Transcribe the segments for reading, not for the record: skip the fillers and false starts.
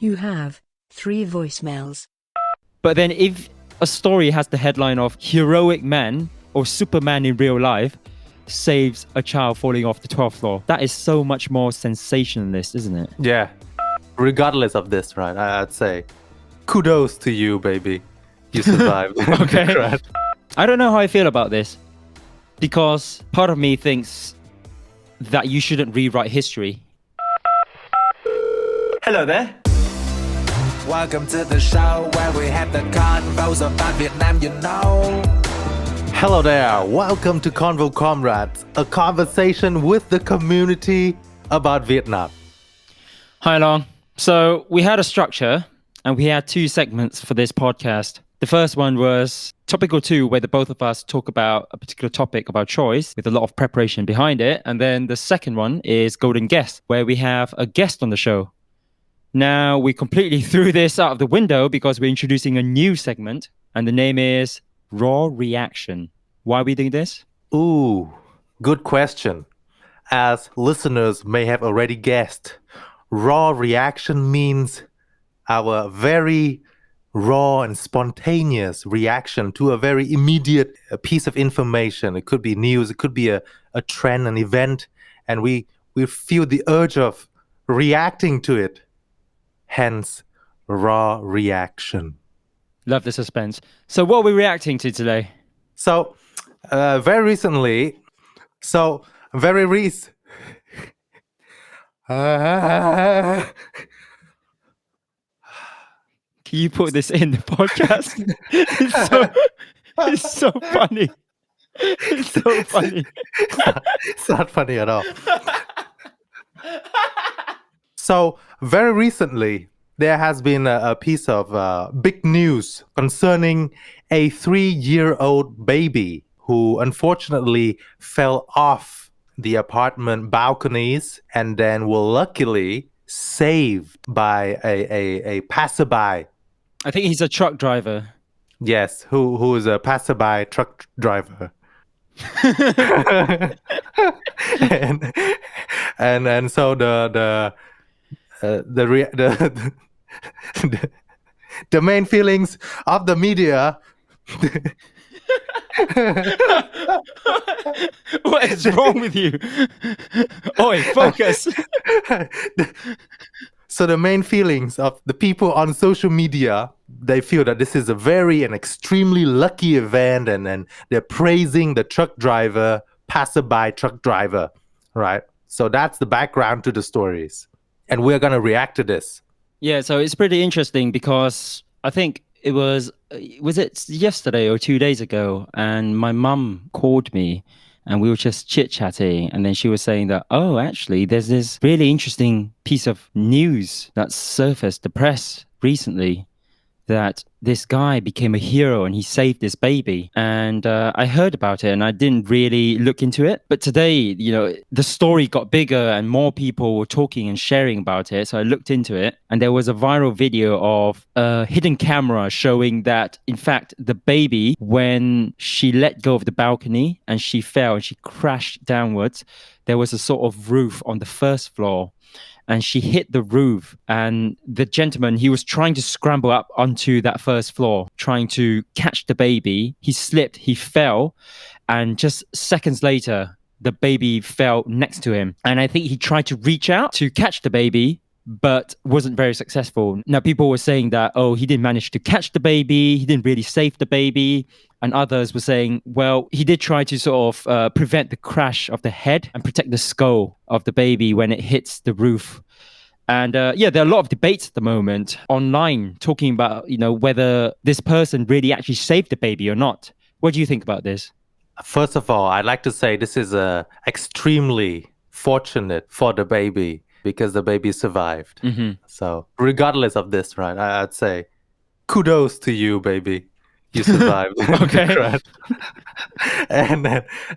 You have 3 voicemails. But then if a story has the headline of heroic man or Superman in real life saves a child falling off the 12th floor, that is so much more sensationalist, isn't it? Yeah. Regardless of this, right? I'd say kudos to you, baby. You survived. Okay. Right. I don't know how I feel about this, because part of me thinks that you shouldn't rewrite history. Hello there. Welcome to the show where we have the convos about Vietnam, you know. Hello there. Welcome to Convo Comrades, a conversation with the community about Vietnam. Hi, Long. So we had a structure and we had 2 segments for this podcast. The first one was Topical 2, where the both of us talk about a particular topic of our choice with a lot of preparation behind it. And then the second one is Golden Guest, where we have a guest on the show. Now, we completely threw this out of the window because we're introducing a new segment, and the name is Raw Reaction. Why are we doing this? Ooh, good question. As listeners may have already guessed, raw reaction means our very raw and spontaneous reaction to a very immediate piece of information. It could be news, it could be a trend, an event, and we feel the urge of reacting to it. Hence, raw reaction. Love the suspense. So what are we reacting to today? So, very recently, Can you put this in the podcast? It's so funny. It's so funny. It's not funny at all. So, very recently, there has been a piece of big news concerning a 3-year-old baby who unfortunately fell off the apartment balconies and then were luckily saved by a passerby. I think he's a truck driver. Yes, who is a passerby truck driver. and so the main feelings of the media. What is wrong with you? Oi, focus. So the main feelings of the people on social media, they feel that this is a very and extremely lucky event, and they're praising the passerby truck driver, right? So that's the background to the stories. And we're going to react to this. Yeah, so it's pretty interesting because I think it was it yesterday or 2 days ago, and my mum called me and we were just chit-chatting, and then she was saying that, oh, actually, there's this really interesting piece of news that surfaced the press recently, that this guy became a hero and he saved this baby. And I heard about it and I didn't really look into it. But today, the story got bigger and more people were talking and sharing about it. So I looked into it, and there was a viral video of a hidden camera showing that, in fact, the baby, when she let go of the balcony and she fell and she crashed downwards, there was a sort of roof on the first floor. And she hit the roof, and the gentleman, he was trying to scramble up onto that first floor, trying to catch the baby. He slipped, he fell, and just seconds later, the baby fell next to him. And I think he tried to reach out to catch the baby, but wasn't very successful. Now, people were saying that, oh, he didn't manage to catch the baby, he didn't really save the baby. And others were saying, well, he did try to sort of prevent the crash of the head and protect the skull of the baby when it hits the roof. And there are a lot of debates at the moment online talking about, whether this person really actually saved the baby or not. What do you think about this? First of all, I'd like to say this is extremely fortunate for the baby because the baby survived. Mm-hmm. So regardless of this, right, I'd say kudos to you, baby. You survived. Okay. Right?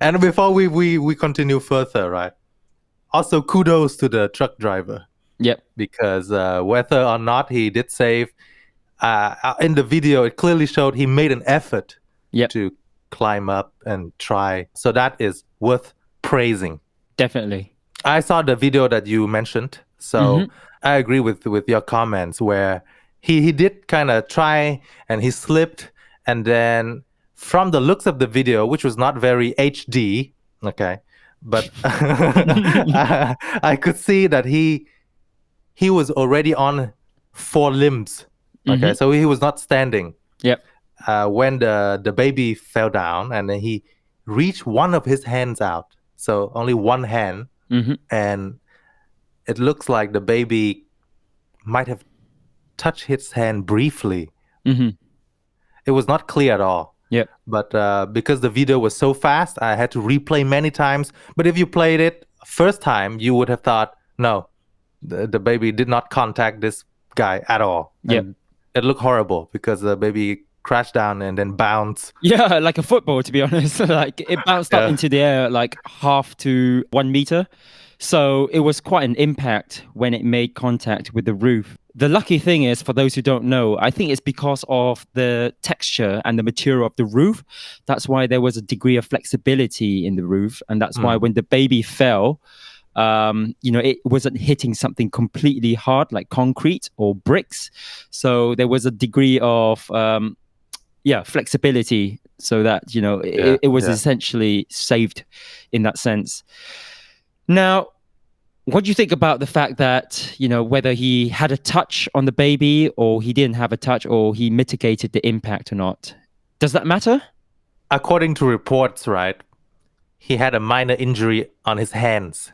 And before we continue further, right? Also, kudos to the truck driver. Yep. Because whether or not he did save, in the video, it clearly showed he made an effort to climb up and try. So that is worth praising. Definitely. I saw the video that you mentioned. So I agree with your comments where he did kind of try and he slipped, and then from the looks of the video, which was not very HD, okay, but I could see that he was already on 4 limbs. Okay, so he was not standing. Yep. When the baby fell down, and then he reached one of his hands out, so only one hand, and it looks like the baby might have touched his hand briefly. It was not clear at all. Yep. But because the video was so fast, I had to replay many times. But if you played it first time, you would have thought, no, the baby did not contact this guy at all. Yep. And it looked horrible because the baby crashed down and then bounced. Yeah, like a football, to be honest. Like it bounced up into the air like 1/2 to 1 meter. So it was quite an impact when it made contact with the roof. The lucky thing is, for those who don't know, I think it's because of the texture and the material of the roof. That's why there was a degree of flexibility in the roof. And that's why when the baby fell, it wasn't hitting something completely hard like concrete or bricks. So there was a degree of flexibility, so that it was essentially saved in that sense. Now, what do you think about the fact that whether he had a touch on the baby or he didn't have a touch, or he mitigated the impact or not? Does that matter? According to reports, right, he had a minor injury on his hands.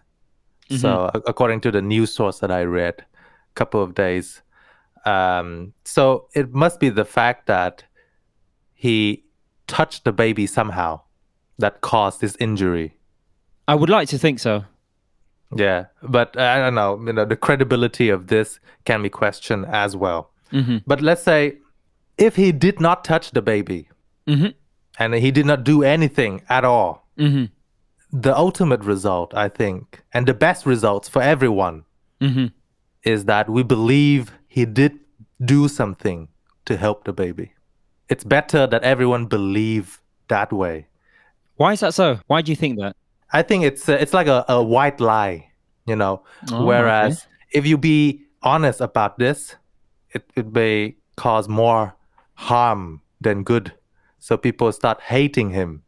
So according to the news source that I read a couple of days, so it must be the fact that he touched the baby somehow that caused this injury. I would like to think so. Yeah, but I don't know, the credibility of this can be questioned as well. But let's say if he did not touch the baby and he did not do anything at all, the ultimate result, I think, and the best results for everyone is that we believe he did do something to help the baby. It's better that everyone believe that way. Why is that so? Why do you think that? I think it's like a white lie, whereas if you be honest about this, it may cause more harm than good. So people start hating him.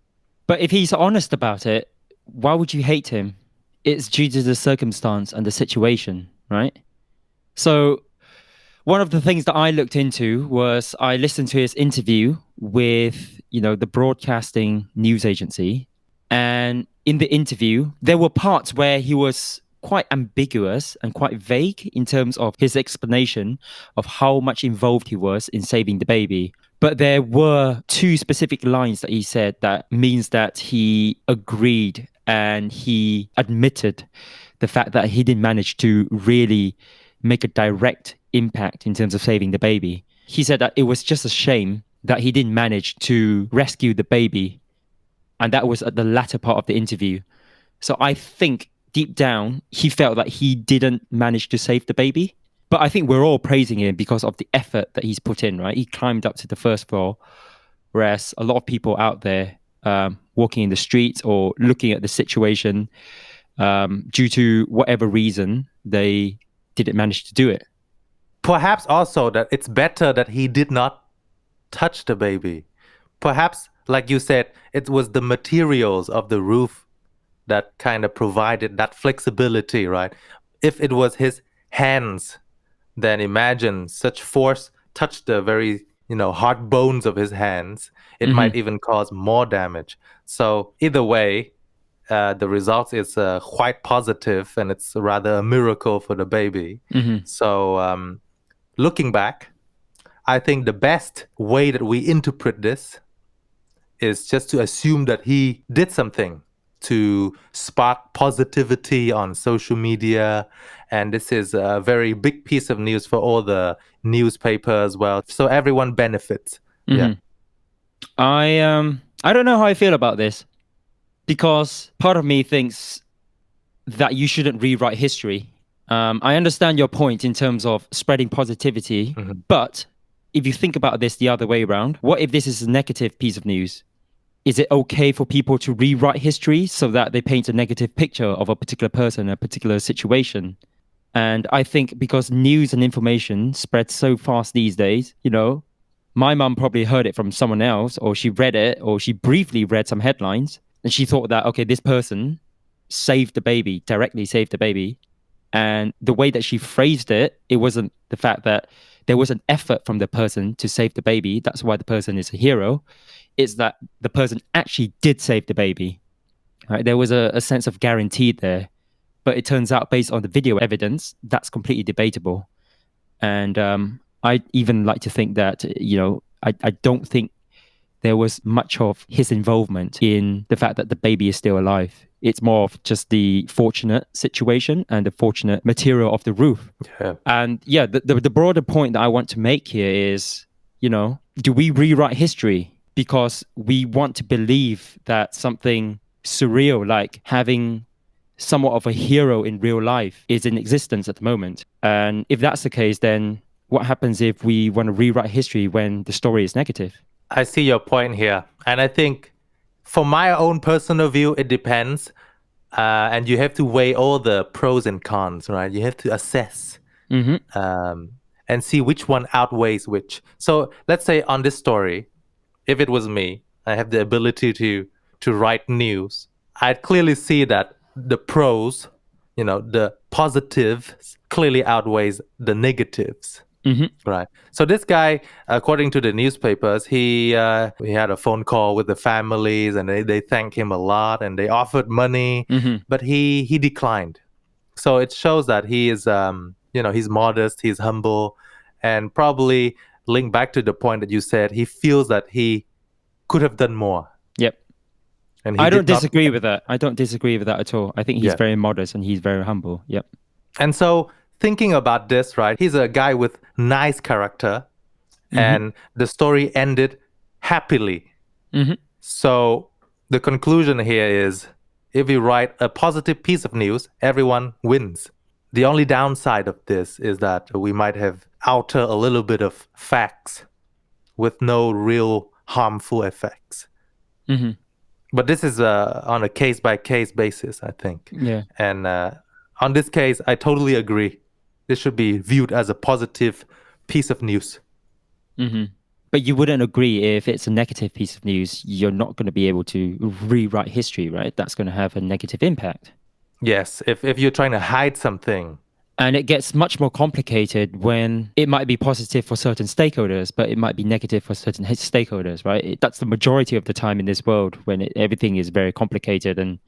But if he's honest about it, why would you hate him? It's due to the circumstance and the situation, right? So one of the things that I looked into was I listened to his interview with, the broadcasting news agency. And in the interview, there were parts where he was quite ambiguous and quite vague in terms of his explanation of how much involved he was in saving the baby. But there were 2 specific lines that he said that means that he agreed and he admitted the fact that he didn't manage to really make a direct impact in terms of saving the baby. He said that it was just a shame that he didn't manage to rescue the baby. And that was at the latter part of the interview. So I think deep down, he felt that he didn't manage to save the baby. But I think we're all praising him because of the effort that he's put in, right? He climbed up to the first floor, whereas a lot of people out there walking in the streets or looking at the situation, due to whatever reason, they didn't manage to do it. Perhaps also that it's better that he did not touch the baby. Perhaps, like you said, it was the materials of the roof that kind of provided that flexibility, right? If it was his hands, then imagine such force touched the very, hard bones of his hands. It might even cause more damage. So either way, the result is quite positive, and it's rather a miracle for the baby. So looking back, I think the best way that we interpret this is just to assume that he did something to spark positivity on social media. And this is a very big piece of news for all the newspapers as well. So everyone benefits. Yeah. I don't know how I feel about this, because part of me thinks that you shouldn't rewrite history. I understand your point in terms of spreading positivity, but if you think about this the other way around, what if this is a negative piece of news? Is it okay for people to rewrite history so that they paint a negative picture of a particular person, a particular situation? And I think because news and information spread so fast these days, my mum probably heard it from someone else, or she read it, or she briefly read some headlines, and she thought that, okay, this person directly saved the baby. And the way that she phrased it, it wasn't the fact that there was an effort from the person to save the baby. That's why the person is a hero. It's that the person actually did save the baby. Right? There was a sense of guarantee there. But it turns out, based on the video evidence, that's completely debatable. And I even like to think that, I don't think there was much of his involvement in the fact that the baby is still alive. It's more of just the fortunate situation and the fortunate material of the roof. Yeah. And yeah, the broader point that I want to make here is, do we rewrite history because we want to believe that something surreal, like having somewhat of a hero in real life, is in existence at the moment? And if that's the case, then what happens if we want to rewrite history when the story is negative? I see your point here. And I think for my own personal view, it depends. And you have to weigh all the pros and cons, right? You have to assess and see which one outweighs which. So let's say on this story, if it was me, I have the ability to write news. I'd clearly see that the pros, the positives clearly outweighs the negatives. Right. So this guy, according to the newspapers, he had a phone call with the families, and they thanked him a lot, and they offered money, but he declined. So it shows that he is, he's modest, he's humble, and probably link back to the point that you said, he feels that he could have done more. Yep. And I don't disagree with that. I don't disagree with that at all. I think he's very modest and he's very humble. Yep. And so thinking about this, right, he's a guy with nice character, and the story ended happily. So the conclusion here is, if we write a positive piece of news, everyone wins. The only downside of this is that we might have altered a little bit of facts with no real harmful effects. But this is on a case-by-case basis, I think. Yeah. And on this case, I totally agree. This should be viewed as a positive piece of news. But you wouldn't agree if it's a negative piece of news, you're not going to be able to rewrite history, right? That's going to have a negative impact. Yes, if you're trying to hide something. And it gets much more complicated when it might be positive for certain stakeholders, but it might be negative for certain stakeholders, right? That's the majority of the time in this world, when everything is very complicated, and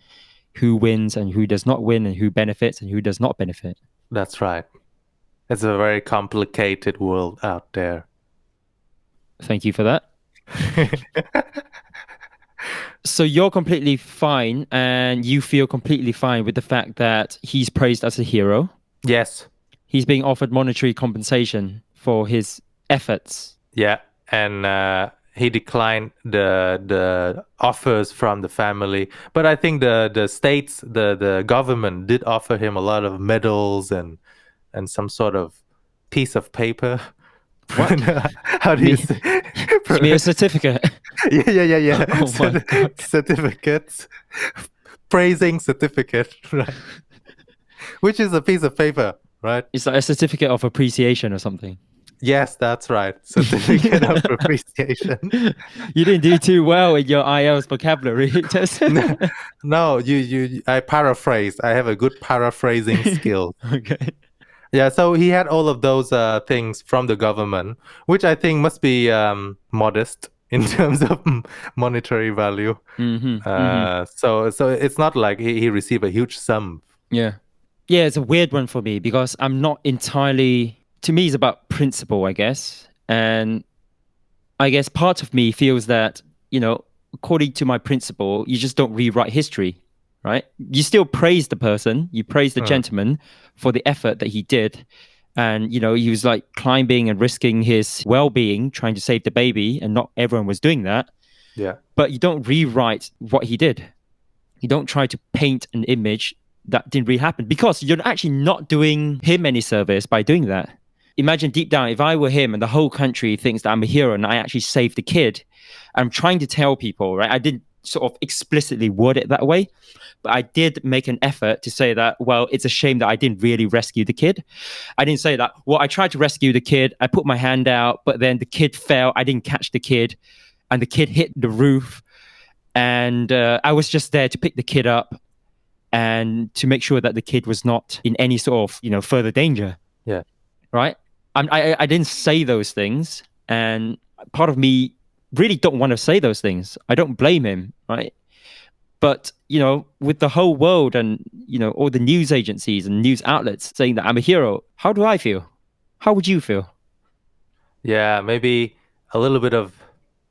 who wins and who does not win, and who benefits and who does not benefit. That's right. It's a very complicated world out there. Thank you for that. So you're completely fine, and you feel completely fine with the fact that he's praised as a hero. Yes. He's being offered monetary compensation for his efforts. Yeah, and he declined the offers from the family. But I think the states, the government did offer him a lot of medals and some sort of piece of paper. What? How do you say? Give me a certificate. Yeah. Oh my God. Certificates. Praising certificate, right? Which is a piece of paper, right? It's like a certificate of appreciation or something. Yes, that's right. Certificate of appreciation. You didn't do too well in your IELTS vocabulary test. No, I paraphrase. I have a good paraphrasing skill. Okay. Yeah, so he had all of those things from the government, which I think must be modest in terms of monetary value. So it's not like he received a huge sum. Yeah, it's a weird one for me because I'm not entirely... To me, it's about principle, I guess. And I guess part of me feels that, according to my principle, you just don't rewrite history, right? You still praise the person, you praise the gentleman for the effort that he did. And, he was like climbing and risking his well-being, trying to save the baby, and not everyone was doing that. Yeah. But you don't rewrite what he did. You don't try to paint an image that didn't really happen, because you're actually not doing him any service by doing that. Imagine deep down, if I were him and the whole country thinks that I'm a hero and I actually saved the kid, I'm trying to tell people, right? I didn't sort of explicitly word it that way. But I did make an effort to say that, well, it's a shame that I didn't really rescue the kid. I didn't say that, well, I tried to rescue the kid. I put my hand out, but then the kid fell. I didn't catch the kid. And the kid hit the roof. And I was just there to pick the kid up and to make sure that the kid was not in any sort of, further danger. Yeah. Right? I didn't say those things. And part of me really don't want to say those things. I don't blame him, right? But, with the whole world and, all the news agencies and news outlets saying that I'm a hero, how do I feel? How would you feel? Yeah, maybe a little bit of,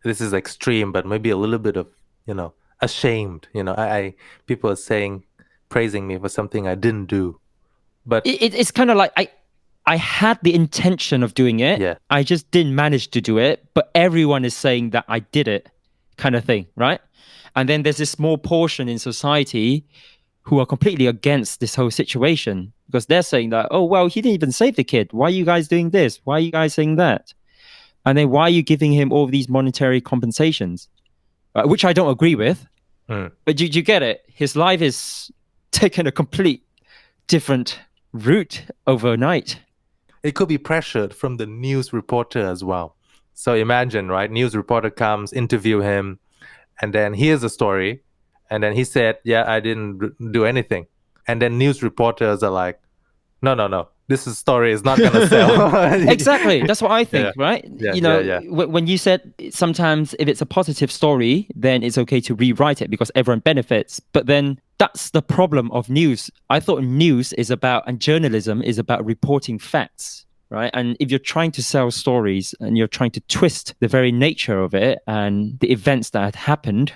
this is extreme, but maybe a little bit of, ashamed. I people are praising me for something I didn't do. But it's kind of like I had the intention of doing it. Yeah. I just didn't manage to do it. But everyone is saying that I did it, kind of thing, right? And then there's this small portion in society who are completely against this whole situation because they're saying that, oh, well, he didn't even save the kid. Why are you guys doing this? Why are you guys saying that? And then why are you giving him all of these monetary compensations? Which I don't agree with. But you get it. His life is taken a complete different route overnight. it could be pressured from the news reporter as well. So imagine, right? News reporter comes, interview him, and then here's the story. And then he said, yeah, I didn't do anything. And then news reporters are like, no, this story is not going to sell. Exactly. That's what I think, right? Yeah. When you said sometimes if it's a positive story, then it's okay to rewrite it because everyone benefits. But then that's the problem of news. I thought news is about, and journalism is about reporting facts, right? And if you're trying to sell stories and you're trying to twist the very nature of it and the events that had happened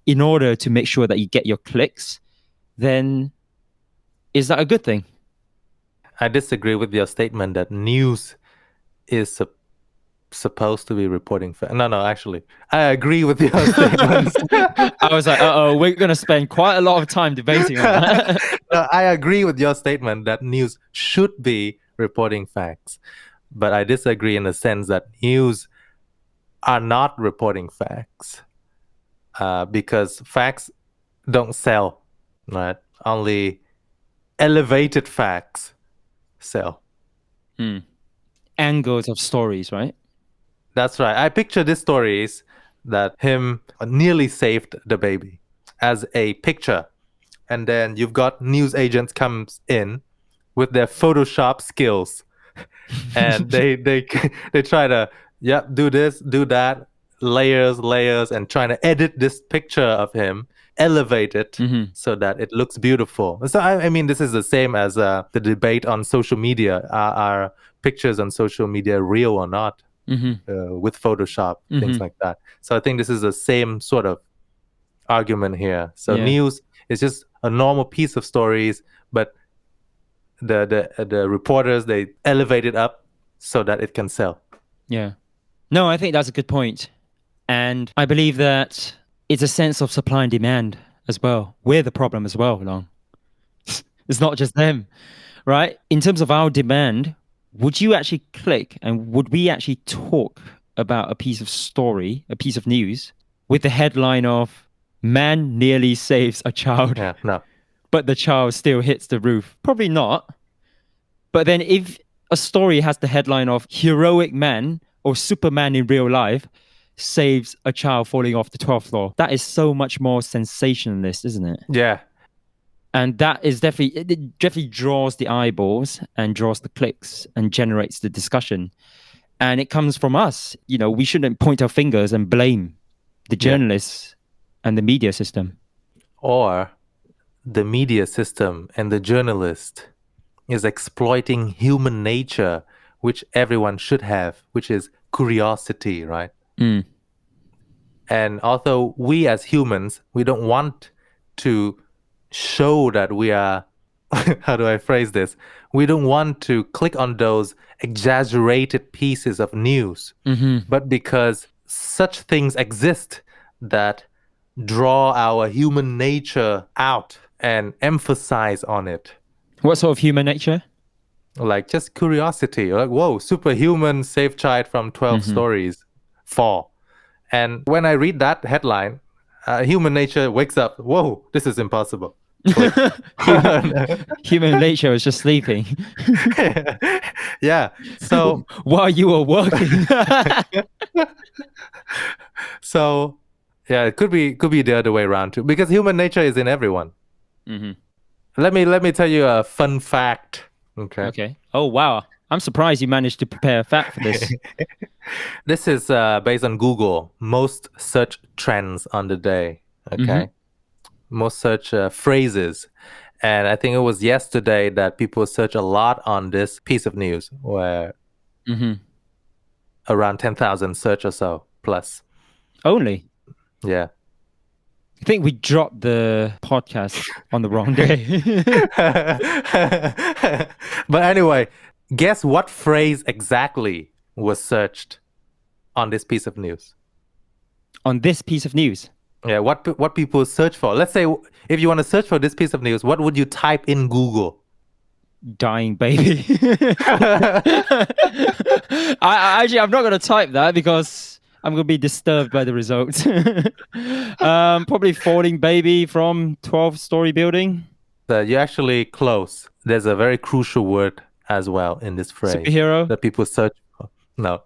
in order to make sure that you get your clicks, then is that a good thing? I disagree with your statement that news is supposed to be reporting facts. No, actually, I agree with your statements. I was like, we're going to spend quite a lot of time debating on that. No, I agree with your statement that news should be reporting facts. But I disagree in the sense that news are not reporting facts because facts don't sell, right? Only elevated facts sell. Angles of stories, right? That's right. I picture these stories that him nearly saved the baby as a picture. And then you've got news agents comes in with their Photoshop skills. And they try to, do this, do that, layers, and trying to edit this picture of him, elevate it so that it looks beautiful. So I mean, this is the same as the debate on social media. Are pictures on social media real or not? With Photoshop, things like that. So I think this is the same sort of argument here. So news is just a normal piece of stories, but the reporters, they elevate it up so that it can sell. Yeah. No, I think that's a good point. And I believe that it's a sense of supply and demand as well. We're the problem as well, Long. It's not just them, right? In terms of our demand, would you actually click and would we actually talk about a piece of story, a piece of news, with the headline of man nearly saves a child, no, but the child still hits the roof? Probably not. But then if a story has the headline of heroic man or Superman in real life saves a child falling off the 12th floor, that is so much more sensationalist, isn't it? Yeah. And that is definitely draws the eyeballs and draws the clicks and generates the discussion. And it comes from us. We shouldn't point our fingers and blame the journalists and the media system. Or the media system and the journalist is exploiting human nature, which everyone should have, which is curiosity, right? And although we as humans, we don't want to show that we are, how do I phrase this? We don't want to click on those exaggerated pieces of news, but because such things exist that draw our human nature out and emphasize on it. What sort of human nature? Like just curiosity, like, whoa, superhuman save child from 12 stories fall. And when I read that headline, human nature wakes up. Whoa, this is impossible. Click. Human nature is just sleeping Yeah. So while you were working. so yeah, it could be the other way around too, because human nature is in everyone. Let me tell you a fun fact. Okay. Okay. Oh, wow. I'm surprised you managed to prepare a fact for this. This is based on Google. Most search trends on the day. Okay. Most search phrases. And I think it was yesterday that people search a lot on this piece of news, where around 10,000 search or so plus. Only. Yeah. I think we dropped the podcast on the wrong day. But anyway, guess what phrase exactly was searched on this piece of news? On this piece of news. Yeah, what people search for. Let's say if you want to search for this piece of news, what would you type in Google? Dying baby. I'm not going to type that because I'm going to be disturbed by the results. Probably falling baby from 12-story building. You're actually close. There's a very crucial word as well in this phrase. Superhero? That people search for. No.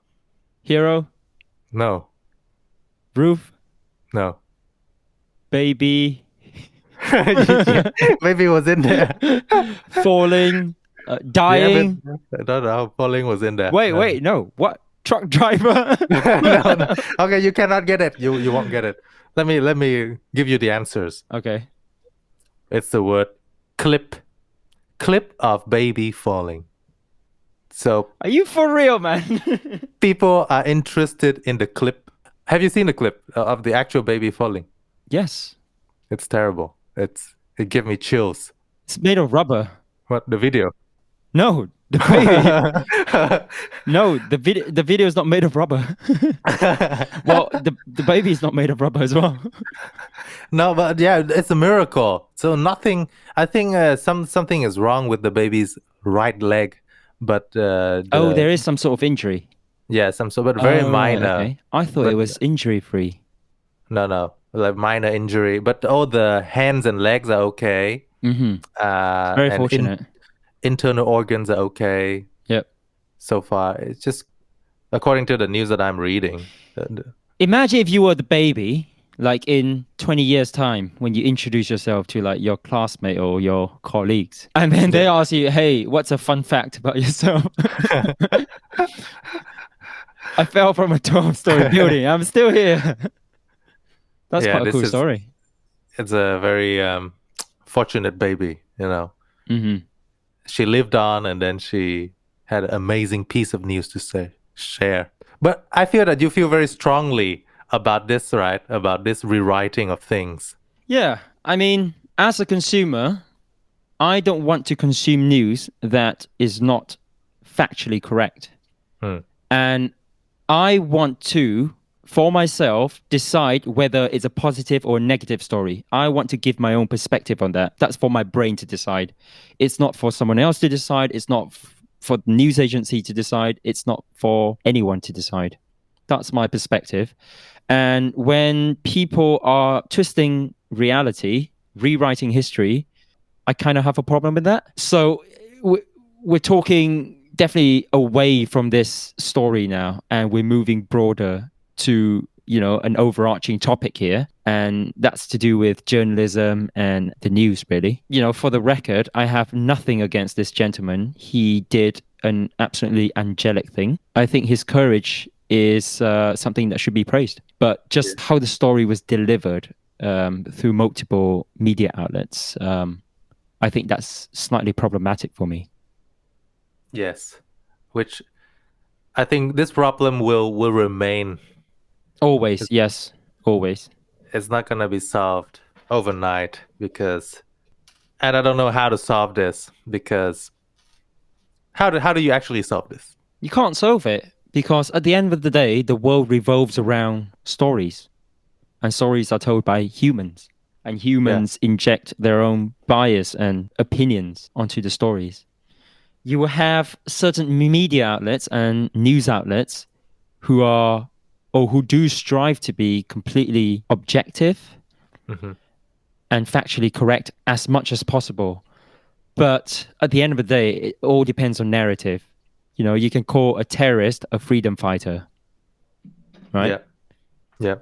Hero? No. Roof? No. Baby? Maybe it was in there. Falling? Dying? I don't know. Falling was in there. Wait, no. What? Truck driver? No. Okay, you cannot get it. You won't get it. Let me give you the answers. Okay. It's the word clip. Clip of baby falling. So Are you for real, man? people are interested in the clip. Have you seen the clip of the actual baby falling? Yes. It's terrible. It gave me chills. It's made of rubber. What, the video? No, the baby. No, the video is not made of rubber. Well, the baby is not made of rubber as well. No, but yeah, it's a miracle. So nothing. I think something is wrong with the baby's right leg, but there is some sort of injury. Yeah, some sort, but very minor. Okay. I thought it was injury free. No, like minor injury. But all the hands and legs are okay. Very fortunate. Internal organs are okay. Yep. So far, it's just according to the news that I'm reading. Imagine if you were the baby, like in 20 years' time, when you introduce yourself to like your classmate or your colleagues, and then they ask you, "Hey, what's a fun fact about yourself?" I fell from a 12-story building. I'm still here. That's quite a cool story. It's a very fortunate baby, She lived on, and then she had an amazing piece of news to share. But I feel that you feel very strongly about this, right? About this rewriting of things. Yeah. I mean, as a consumer, I don't want to consume news that is not factually correct. And I want to, for myself, decide whether it's a positive or negative story. I want to give my own perspective on that. That's for my brain to decide. It's not for someone else to decide. It's not for the news agency to decide. It's not for anyone to decide. That's my perspective. And when people are twisting reality, rewriting history, I kind of have a problem with that. So we're talking definitely away from this story now, and we're moving broader to, an overarching topic here. And that's to do with journalism and the news, really. For the record, I have nothing against this gentleman. He did an absolutely angelic thing. I think his courage is something that should be praised. But just how the story was delivered through multiple media outlets, I think that's slightly problematic for me. Yes, which I think this problem will remain. Always, yes, always. It's not going to be solved overnight and I don't know how to solve this, because how do you actually solve this? You can't solve it, because at the end of the day, the world revolves around stories, and stories are told by humans, and humans inject their own bias and opinions onto the stories. You will have certain media outlets and news outlets who do strive to be completely objective and factually correct as much as possible. But at the end of the day, it all depends on narrative. You know, you can call a terrorist a freedom fighter, right? Yeah. Yeah.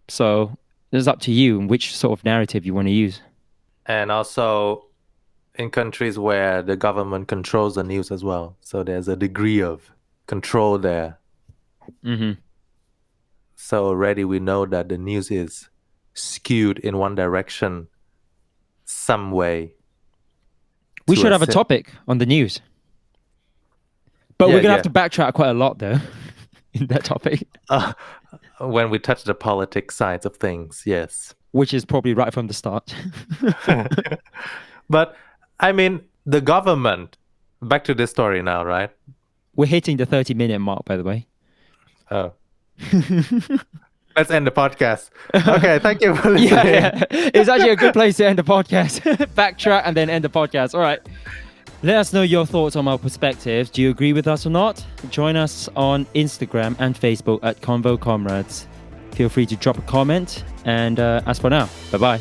So it's up to you which sort of narrative you want to use. And also in countries where the government controls the news as well. So there's a degree of control there. So already we know that the news is skewed in one direction some way. We to should have a accept- topic on the news. But Yeah, we're going to yeah. have to backtrack quite a lot, though, in that topic, when we touch the politics sides of things, yes. which is probably right from the start. But I mean, the government, back to this story now, right? We're hitting the 30-minute mark, by the way. Oh. Let's end the podcast. Okay, thank you for listening. Yeah. It's actually a good place to end the podcast. Backtrack and then end the podcast. All right. Let us know your thoughts on our perspectives. Do you agree with us or not? Join us on Instagram and Facebook at Convo Comrades. Feel free to drop a comment. And as for now, bye-bye.